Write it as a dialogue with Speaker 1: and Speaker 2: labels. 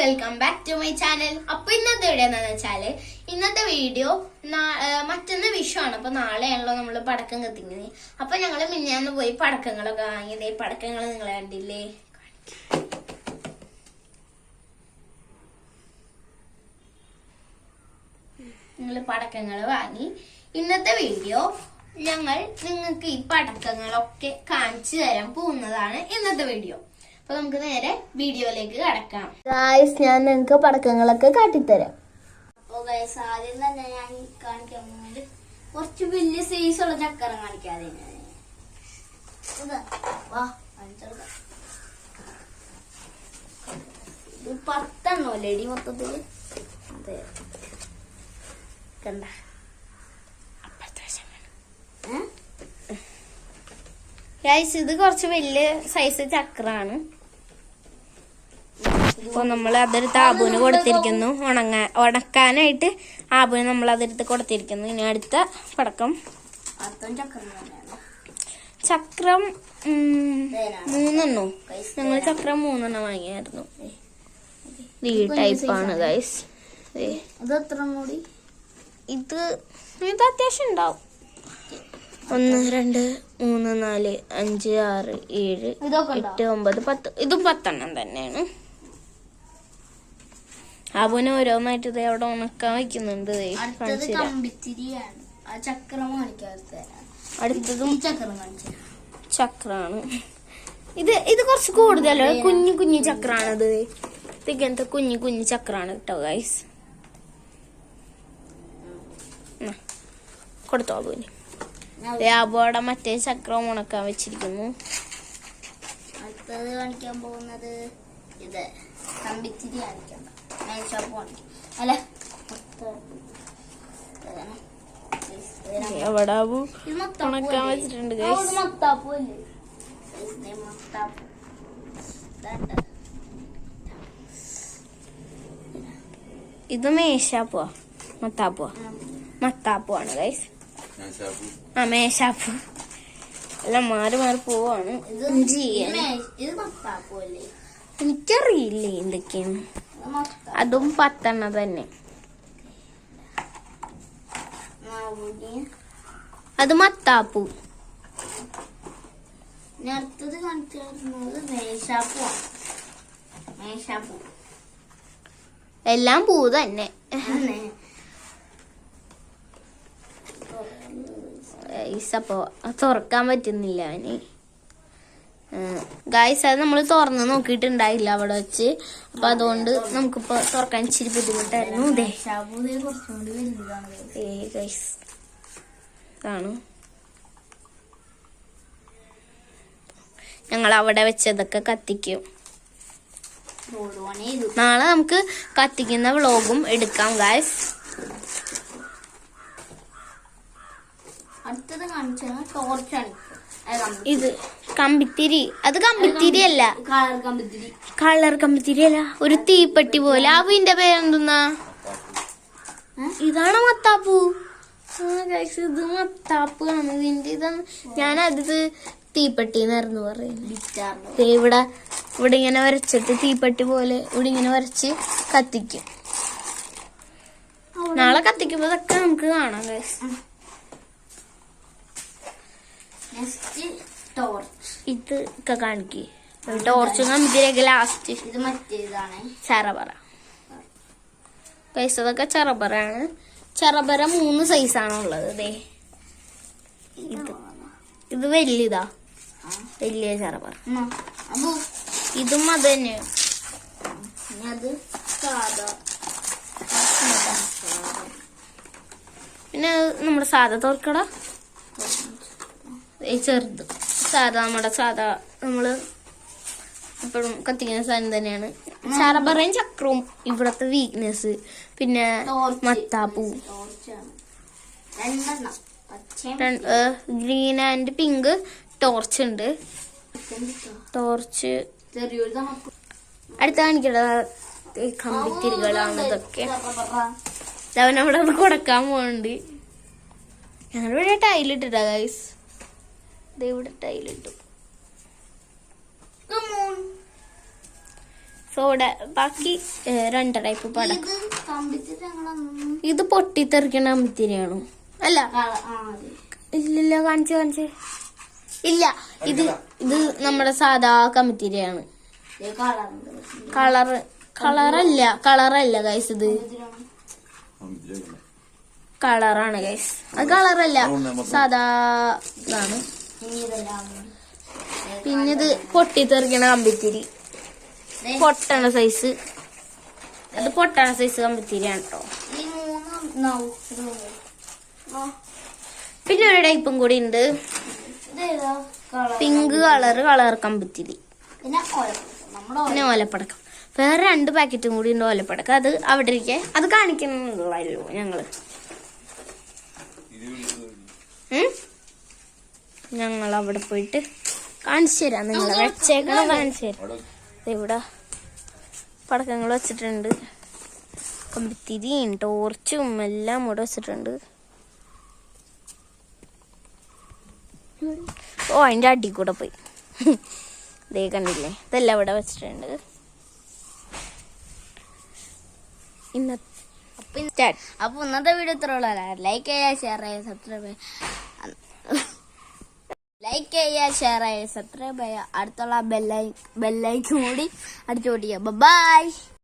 Speaker 1: Welcome back to my channel. അപ്പൊ ഇന്നത്തെ video എന്താണെന്ന് വെച്ചാല് ഇന്നത്തെ വീഡിയോ മറ്റൊന്ന് വിഷുവാണ്. അപ്പൊ നാളെയാണല്ലോ നമ്മള് പടക്കം കത്തിക്കുന്നത്. അപ്പൊ ഞങ്ങള് മിഞ്ഞാന്ന് പോയി പടക്കങ്ങളൊക്കെ വാങ്ങിയതേ. പടക്കങ്ങൾ നിങ്ങൾ കണ്ടില്ലേ? നിങ്ങള് പടക്കങ്ങൾ വാങ്ങി. ഇന്നത്തെ വീഡിയോ ഞങ്ങൾ നിങ്ങൾക്ക് ഈ പടക്കങ്ങളൊക്കെ കാണിച്ചു തരാൻ പോകുന്നതാണ് ഇന്നത്തെ വീഡിയോ. അപ്പൊ നമുക്ക് നേരെ വീഡിയോയിലേക്ക് കടക്കാം. ഗായ്സ്, ഞാൻ നിങ്ങൾക്ക് പടക്കങ്ങളൊക്കെ കാട്ടിത്തരാം.
Speaker 2: അപ്പൊ ഗൈസ്, ആദ്യം തന്നെ ഞാൻ കാണിക്കാൻ പോകുന്നത് കുറച്ച് വലിയ സൈസുള്ള ചക്കരം കാണിക്കാതെ വാ കാണിച്ചെടുക്കാം. ഇത് 10 അല്ലേടി മൊത്തത്തില്? അതെ, കണ്ട
Speaker 1: ഗായ്സ്, ഇത് കുറച്ച് വലിയ സൈസ് ചക്രാണ്. ഇപ്പൊ നമ്മൾ അതെടുത്ത് ആബുവിന് കൊടുത്തിരിക്കുന്നു. ഉണക്കാനായിട്ട് ആബുവിന് നമ്മൾ അതെടുത്ത് കൊടുത്തിരിക്കുന്നു. ഇനി അടുത്ത പടക്കം ചക്രം 3 ഞങ്ങൾ ചക്രം 3 വാങ്ങിയായിരുന്നു. ഈ ടൈപ്പാണ് ഗൈസ്.
Speaker 2: ഇത് എത്ര കൂടി?
Speaker 1: ഇത് അത്യാവശ്യം ഉണ്ടാവും. 1 2 3 4 5 6 7 8 9 10. ഇതും 10 തന്നെയാണ്. ആബുവിന് ഓരോന്നായിട്ട് ഇത് അവിടെ ഉണക്കാൻ വയ്ക്കുന്നുണ്ട്. അടുത്തതും ചക്രാണ്. ഇത് കുറച്ച് കൂടുതൽ കുഞ്ഞു കുഞ്ഞു ചക്രാണ്. ഇങ്ങനത്തെ കുഞ്ഞു കുഞ്ഞു ചക്രാണ് കേട്ടോ ഗൈസ്. കൊടുത്തോ ആബുവിന്. ആബുവിടെ മറ്റേ ചക്രം ഉണക്കാൻ വെച്ചിരിക്കുന്നു.
Speaker 2: അടുത്തത് കാണിക്കാൻ പോകുന്നത് ഇത് കമ്പിത്തിരി കാണിക്കാം. അല്ല,
Speaker 1: എവിടെ ആബു ഉണക്കാൻ വെച്ചിട്ടുണ്ട് ഗൈസ്. ഇത് മേശാപ്പുവാ മത്താപ്പുവാണ് ഗൈസ്. മേശാപ്പു എല്ലാം മാറി മാറി പോവാണ്. എനിക്കറിയില്ലേ എന്തൊക്കെയാണ്. അതും 10 തന്നെ. അത് മത്താപ്പൂ.
Speaker 2: അടുത്തത് കാണിക്കുന്നത് മേശാപ്പൂ.
Speaker 1: എല്ലാം പൂ തന്നെ. അപ്പൊ തുറക്കാൻ പറ്റുന്നില്ല അവന് ഗായ്സ്. അത് നമ്മൾ തുറന്ന് നോക്കിയിട്ടുണ്ടായില്ല അവിടെ വെച്ച്. അപ്പൊ അതുകൊണ്ട് നമുക്കിപ്പോ തുറക്കാൻ ഇച്ചിരി ബുദ്ധിമുട്ടായിരുന്നു. ഗായ്സ് കാണും, ഞങ്ങൾ അവിടെ വെച്ചതൊക്കെ കത്തിക്കും. നാളെ നമുക്ക് കത്തിക്കുന്ന വ്ളോഗും എടുക്കാം ഗായ്സ്.
Speaker 2: അടുത്തത് കാണിച്ചാൽ ടോർച്ചാണ്.
Speaker 1: ഇത് കമ്പിത്തിരി. അത് കമ്പിത്തിരി അല്ല, കളർ കമ്പിത്തിരി അല്ല, ഒരു തീപ്പെട്ടി പോലെ. ആവിന്റെ പേരെന്തുന്നാ? ഇതാണ് മത്താപ്പൂ. ഇത് മത്താപ്പൂ ആണ്. ഇതിന്റെ ഞാനത് തീപ്പെട്ടിന്നായിരുന്നു പറയുന്നത്. ഇവിടെ ഇങ്ങനെ വരച്ചിട്ട് തീപ്പെട്ടി പോലെ ഇവിടെ ഇങ്ങനെ വരച്ച് കത്തിക്കും. നാളെ കത്തിക്കുമ്പോ ഇതൊക്കെ നമുക്ക് കാണാം ഗൈസ്. ഇത് ഒക്കെ കാണിക്ക്. ടോർച്ച് കമ്പിത്തിരിയൊക്കെ ലാസ്റ്റ്.
Speaker 2: ഇത് മറ്റേതാണ്
Speaker 1: ചെറപറ ഗൈസ്. അതൊക്കെ ചെറപറയാണ്. ചെറപറ 3 സൈസാണ് ഉള്ളത്. ഇത് വലിയതാ, വലിയ ചെറപറ. ഇതും അത് തന്നെയാണ്. പിന്നെ നമ്മുടെ സാധാ തോർക്കട ചെറുത്. നമ്മുടെ സാധാ നമ്മള് എപ്പോഴും കത്തിക്കുന്ന സാധനം തന്നെയാണ്. ചെറപറയും ചക്രവും ഇവിടത്തെ വീക്ക്നെസ്. പിന്നെ മത്താപ്പൂ, ഗ്രീൻ ആൻഡ് പിങ്ക് ടോർച്ച് ഉണ്ട്. ടോർച്ച് അടുത്ത കാണിക്കേണ്ടത് കമ്പിത്തിരികളാണ്. ഇതൊക്കെ അവനവിടെ കൊടുക്കാൻ പോകണ്ട്. ഞങ്ങളിവിടെ ടൈലിട്ടിട്ടാ ഗൈസ്. ഇവിടെ ടൈലിട്ടു. സോഡ. ബാക്കി 2 ടൈപ്പ് പടക്കം.
Speaker 2: ഇത് കമ്പിത്തിരി ഞങ്ങളൊന്നും
Speaker 1: ഇത് പൊട്ടിത്തെറിക്കണ കമ്പിത്തിരിയാണോ? അല്ല, ഇല്ലില്ല, കാണിച്ചേ. ഇല്ല, ഇത് നമ്മുടെ സാധാ കമ്പിത്തിരിയാണ്. കളറല്ല ഗൈസ്, ഇത് കളറാണ് ഗൈസ്. അത് കളറല്ല, സാധാ ഇതാണ്. പിന്നെ ഇത് പൊട്ടിത്തെറിക്കണ കമ്പിത്തിരി, പൊട്ടണ സൈസ്. അത് പൊട്ടണ സൈസ് കമ്പിത്തിരിയാണ് കേട്ടോ.
Speaker 2: ഈ 3
Speaker 1: പിന്നെ ഒരു ടൈപ്പും കൂടി ഉണ്ട്,
Speaker 2: ഇതേതാ കളർ?
Speaker 1: Pink colour കമ്പിത്തിരി. പിന്നെ ഓലപ്പടക്കം. വേറെ 2 പാക്കറ്റും കൂടി ഉണ്ട് ഓലപ്പടക്കം. അത് അവിടെ ഇരിക്കെ, അത് കാണിക്കുന്നുള്ളൂ ഞങ്ങള്. ഞങ്ങൾ അവിടെ പോയിട്ട് കാണിച്ചു തരാം. നിങ്ങൾ വെച്ചേക്കണം, കാണിച്ചു തരാം. ഇവിടെ പടക്കങ്ങൾ വെച്ചിട്ടുണ്ട്, കമ്പിത്തിരിയും ടോർച്ചും എല്ലാം ഇവിടെ വെച്ചിട്ടുണ്ട്. ഓ, അതിന്റെ അടി കൂടെ പോയി. ഇതേ കണ്ടില്ലേ, ഇതെല്ലാം ഇവിടെ വെച്ചിട്ടുണ്ട്.
Speaker 2: അപ്പൊ ഇന്നത്തെ വീഡിയോ ഇത്ര ഉള്ള. ലൈക്ക് ചെയ്യുക, ഷെയർ ചെയ്യുക, സബ്സ്ക്രൈബ് ചെയ്യുക. അടുത്തുള്ള ബെല്ലൈക്കും കൂടി അടിച്ചു പൊട്ടിക്കുക. ബൈ.